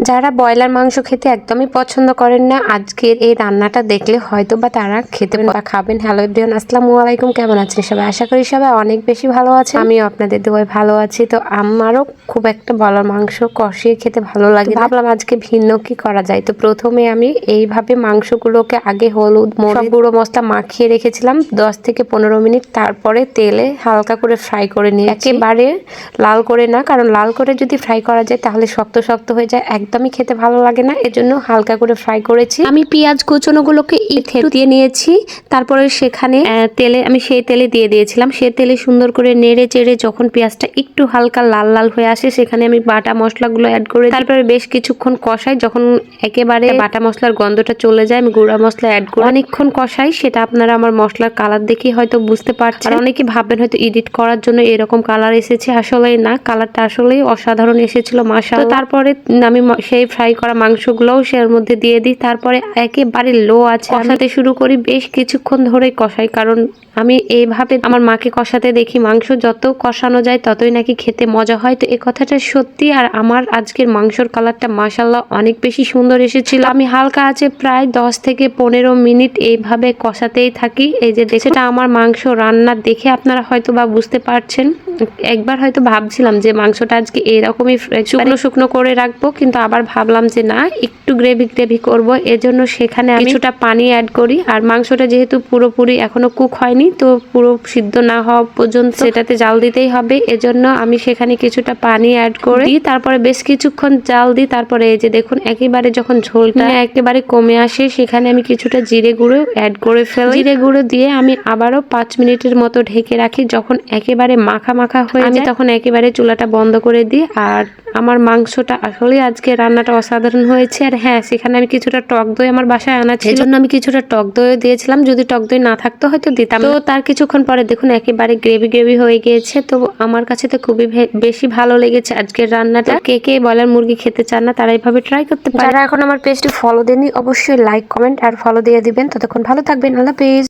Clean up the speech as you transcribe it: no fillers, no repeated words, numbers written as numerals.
যারা ব্রয়লার মাংস খেতে একদমই পছন্দ করেন না, আজকের এই রান্নাটা দেখলে হয়তো বা তারা খেতে বা খাবেন। হ্যালো এভরিওয়ান, আসসালামু আলাইকুম। কেমন আছেন সবাই? আশা করি সবাই অনেক বেশি ভালো আছে। আমিও আপনাদের দোয়ায় ভালো আছি। তো আমারও খুব একটা ব্রয়লার মাংস কষিয়ে খেতে ভালো লাগে। ভাবলাম আজকে ভিন্ন কি করা যায়। তো প্রথমে আমি এইভাবে মাংসগুলোকে আগে হলুদ, মরিচ, গুঁড়ো মশলা মাখিয়ে রেখেছিলাম 10 থেকে 15 মিনিট। তারপরে তেলে হালকা করে ফ্রাই করে নিয়ে, একেবারে লাল করে না, কারণ লাল করে যদি ফ্রাই করা যায় তাহলে শক্ত শক্ত হয়ে যায়, একদমই খেতে ভালো লাগে না। এজন্য হালকা করে ফ্রাই করেছি। আমি পেঁয়াজ কুচনোগুলোকে একটু দিয়ে নিয়েছি। তারপরে সেখানে সেই তেলে দিয়ে দিয়েছিলাম। সে তেলে সুন্দর করে নেড়ে চেড়ে যখন পেঁয়াজটা একটু হালকা লাল লাল হয়ে আসে, সেখানে আমি বাটা মশলাগুলো অ্যাড করে তারপরে বেশ কিছুক্ষণ কষাই। যখন একেবারে বাটা মশলার গন্ধটা চলে যায়, আমি গুঁড়া মশলা অ্যাড করে অনেকক্ষণ কষাই। সেটা আপনারা আমার মশলার কালার দেখে হয়তো বুঝতে পারছেন। আর অনেকে ভাববেন হয়তো এডিট করার জন্য এরকম কালার এসেছে, আসলে না, কালারটা আসলেই অসাধারণ এসেছিল মাশাআল্লাহ। তারপরে আমি সেই ফ্রাই করা মাংসগুলোও এর মধ্যে দিয়ে দিই। তারপরে একেবারে লো আছে কষাতে শুরু করি, বেশ কিছুক্ষণ ধরে কষাই। কারণ আমি এইভাবে আমার মাকে কষাতে দেখি, মাংস যত কষানো যায় ততই নাকি খেতে মজা হয়। তো এই কথাটা সত্যি। আর আমার আজকের মাংসর কালারটা মাশাআল্লাহ অনেক বেশি সুন্দর এসেছিল। আমি হালকা আছে প্রায় 10 থেকে 15 মিনিট এইভাবে কষাতেই থাকি। এই যে সেটা আমার মাংস রান্না দেখে আপনারা হয়তো বা বুঝতে পারছেন। একবার হয়তো ভাবছিলাম যে মাংসটা আজকে এরকমই শুকনো শুকনো করে রাখবো, কিন্তু আবার ভাবলাম যে না, একটু গ্রেভি গ্রেভি করবো। এজন্য সেখানে আমি কিছুটা পানি অ্যাড করি। আর মাংসটা যেহেতু পুরোপুরি এখনো কুক হয়নি, তো পুরো সিদ্ধ না হওয়া পর্যন্ত সেটাতে জাল দিতেই হবে। এজন্য আমি সেখানে কিছুটা পানি অ্যাড করে দিই। তারপরে বেশ কিছুক্ষণ জাল দিই। তারপরে এই যে দেখুন, একেবারে যখন ঝোলটা একেবারে কমে আসে, সেখানে আমি কিছুটা জিরে গুঁড়ো অ্যাড করে ফেলি। জিরে গুঁড়ো দিয়ে আমি আবারও 5 মিনিটের মতো ঢেকে রাখি। যখন একেবারে মাখা মাখা হয়ে যায়, আমি তখন একেবারে চুলাটা বন্ধ করে দিই। আর আমার মাংসটা আসলে আজকে রান্নাটা অসাধারণ হয়েছে। আর হ্যাঁ, সেখানে আমি কিছুটা টক দই আমার বাসায় আনা ছিল, এজন্য আমি কিছুটা টক দই দিয়েছিলাম। যদি টক দই না থাকতো হয়তো দিতাম। তো তার কিছুক্ষণ পরে দেখুন একেবারে গ্রেভি গ্রেভি হয়ে গিয়েছে। তো আমার কাছে তো খুবই বেশি ভালো লেগেছে আজকের রান্নাটা। কে কে ব্রয়লার মুরগি খেতে চান না, তারা এইভাবে ট্রাই করতে পারে। যারা এখন আমার পেজটি ফলো দেননি, অবশ্যই লাইক, কমেন্ট আর ফলো দিয়ে দিবেন। ততক্ষণ ভালো থাকবেন। আল্লাহ হাফেজ।